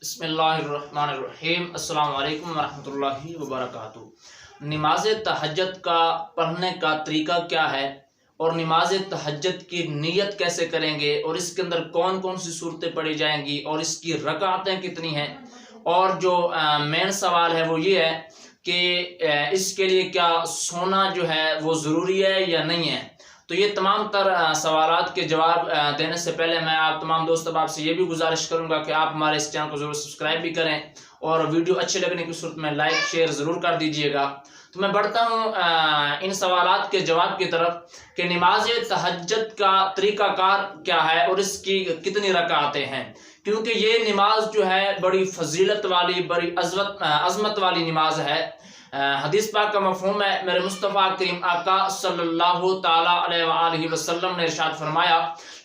بسم اللہ الرحمن الرحیم۔ السلام علیکم ورحمۃ اللہ وبرکاتہ۔ نماز تہجد کا پڑھنے کا طریقہ کیا ہے اور نماز تہجد کی نیت کیسے کریں گے اور اس کے اندر کون کون سی صورتیں پڑھی جائیں گی اور اس کی رکعتیں کتنی ہیں، اور جو مین سوال ہے وہ یہ ہے کہ اس کے لیے کیا سونا جو ہے وہ ضروری ہے یا نہیں ہے۔ تو یہ تمام تر سوالات کے جواب دینے سے پہلے میں آپ تمام دوست احباب سے یہ بھی گزارش کروں گا کہ آپ ہمارے اس چینل کو ضرور سبسکرائب بھی کریں اور ویڈیو اچھے لگنے کی صورت میں لائک شیئر ضرور کر دیجئے گا۔ تو میں بڑھتا ہوں ان سوالات کے جواب کی طرف کہ نماز تہجد کا طریقہ کار کیا ہے اور اس کی کتنی رکعتیں ہیں، کیونکہ یہ نماز جو ہے بڑی فضیلت والی، بڑی عظمت والی نماز ہے۔ حدیث پاک کا مفہوم ہے، میرے مصطفیٰ کریم آقا صلی اللہ تعالیٰ علیہ وآلہ وسلم نے ارشاد فرمایا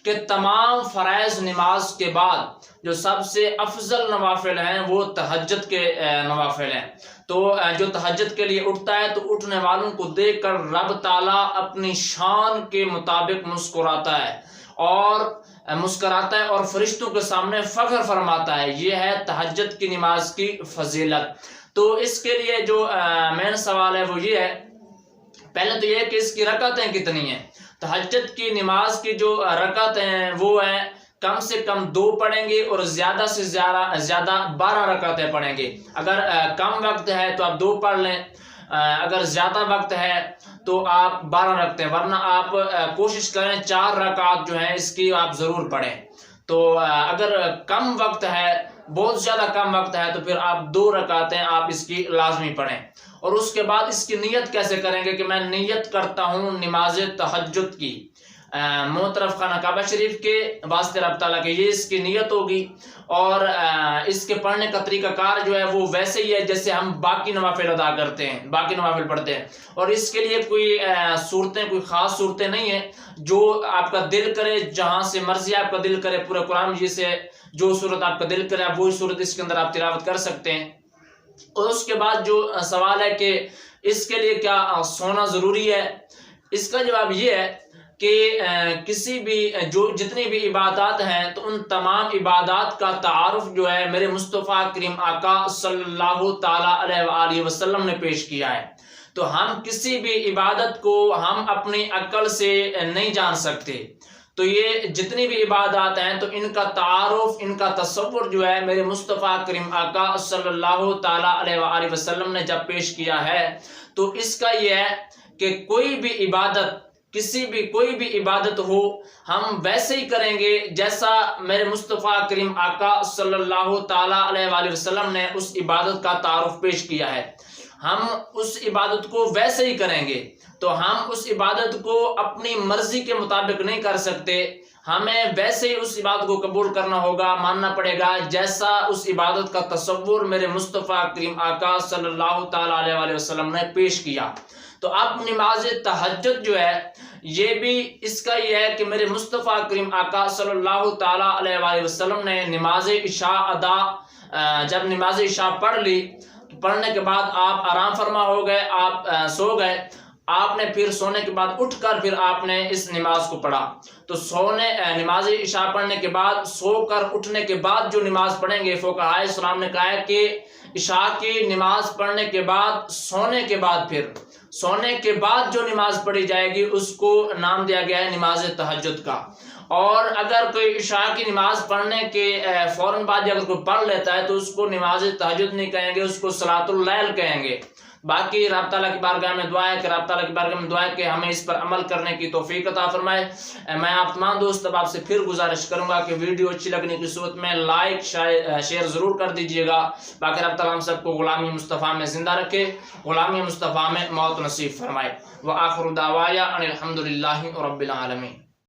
کہ تمام فرائض نماز کے بعد جو سب سے افضل نوافل ہیں وہ تہجد کے نوافل ہیں۔ تو جو تہجد کے لیے اٹھتا ہے تو اٹھنے والوں کو دیکھ کر رب تعالیٰ اپنی شان کے مطابق مسکراتا ہے اور فرشتوں کے سامنے فخر فرماتا ہے۔ یہ ہے تہجد کی نماز کی فضیلت۔ تو اس کے لیے جو مین سوال ہے وہ یہ ہے، پہلے تو یہ ہے کہ اس کی رکعتیں کتنی ہیں۔ تہجد کی نماز کی جو رکعتیں ہیں وہ ہیں کم سے کم 2 پڑھیں گے اور زیادہ سے زیادہ 12 رکعتیں پڑھیں گے۔ اگر کم وقت ہے تو آپ 2 پڑھ لیں، اگر زیادہ وقت ہے تو آپ 12 رکھتے ہیں، ورنہ آپ کوشش کریں 4 رکعت جو ہیں اس کی آپ ضرور پڑھیں۔ تو اگر کم وقت ہے، بہت زیادہ کم وقت ہے، تو پھر آپ 2 رکعتیں آپ اس کی لازمی پڑھیں۔ اور اس کے بعد اس کی نیت کیسے کریں گے کہ میں نیت کرتا ہوں نماز تہجد کی، منہ طرف خانہ کعبہ شریف کے واسطے رب تعالیٰ کے، یہ اس کی نیت ہوگی۔ اور اس کے پڑھنے کا طریقہ کار جو ہے وہ ویسے ہی ہے جیسے ہم باقی نوافل ادا کرتے ہیں، باقی نوافل پڑھتے ہیں، اور اس کے لیے کوئی خاص صورتیں نہیں ہیں۔ جو آپ کا دل کرے، جہاں سے مرضی آپ کا دل کرے، پورے قرآن مجید سے جو صورت آپ کا دل کرے آپ وہی صورت اس کے اندر آپ تلاوت کر سکتے ہیں۔ اور اس کے بعد جو سوال ہے کہ اس کے لیے کیا سونا ضروری ہے، اس کا جواب یہ ہے کہ جتنی بھی عبادات ہیں تو ان تمام عبادات کا تعارف جو ہے میرے مصطفیٰ کریم آقا صلی اللہ تعالیٰ علیہ وآلہ وسلم نے پیش کیا ہے۔ تو ہم کسی بھی عبادت کو ہم اپنی عقل سے نہیں جان سکتے۔ تو یہ جتنی بھی عبادات ہیں تو ان کا تعارف، ان کا تصور جو ہے میرے مصطفیٰ کریم آقا صلی اللہ تعالیٰ علیہ وآلہ وسلم نے جب پیش کیا ہے تو اس کا یہ ہے کہ کوئی بھی عبادت ہو ہم ویسے ہی کریں گے جیسا میرے مصطفیٰ کریم آقا صلی اللہ تعالیٰ علیہ وآلہ وسلم نے اس عبادت کا تعارف پیش کیا ہے۔ ہم اس عبادت کو ویسے ہی کریں گے، تو ہم اس عبادت کو اپنی مرضی کے مطابق نہیں کر سکتے۔ ہمیں ویسے ہی اس عبادت کو قبول کرنا ہوگا، ماننا پڑے گا جیسا اس عبادت کا تصور میرے مصطفیٰ کریم آقا صلی اللہ تعالیٰ علیہ وآلہ وسلم نے پیش کیا۔ تو اب نماز تہجد جو ہے یہ بھی اس کا یہ ہے کہ میرے مصطفیٰ کریم آقا صلی اللہ تعالیٰ علیہ وآلہ وسلم نے جب نماز عشاء پڑھ لی، پڑھنے کے بعد آپ آرام فرما ہو گئے، آپ سو گئے، آپ نے پھر سونے کے بعد اٹھ کر پھر آپ نے اس نماز کو پڑھا۔ تو نماز عشاء پڑھنے کے بعد سو کر اٹھنے کے بعد جو نماز پڑھیں گے، فقہائے اسلام نے کہا ہے کہ عشاء کی نماز پڑھنے کے بعد سونے کے بعد جو نماز پڑھی جائے گی اس کو نام دیا گیا ہے نماز تہجد کا۔ اور اگر کوئی عشاء کی نماز پڑھنے کے فوراً بعد اگر کوئی پڑھ لیتا ہے تو اس کو نماز تہجد نہیں کہیں گے، اس کو صلاۃ اللیل کہیں گے۔ باقی رب تعالیٰ کی بارگاہ میں دعا ہے کہ ہمیں اس پر عمل کرنے کی توفیق عطا فرمائے۔ میں آپ تمام دوست اب آپ سے پھر گزارش کروں گا کہ ویڈیو اچھی لگنے کی صورت میں لائک شیئر ضرور کر دیجئے گا۔ باقی رب تعالیٰ ہم سب کو غلامی مصطفیٰ میں زندہ رکھے، غلامی مصطفیٰ میں موت نصیب فرمائے۔ وآخر دعوایا ان الحمد للہ رب العالمین۔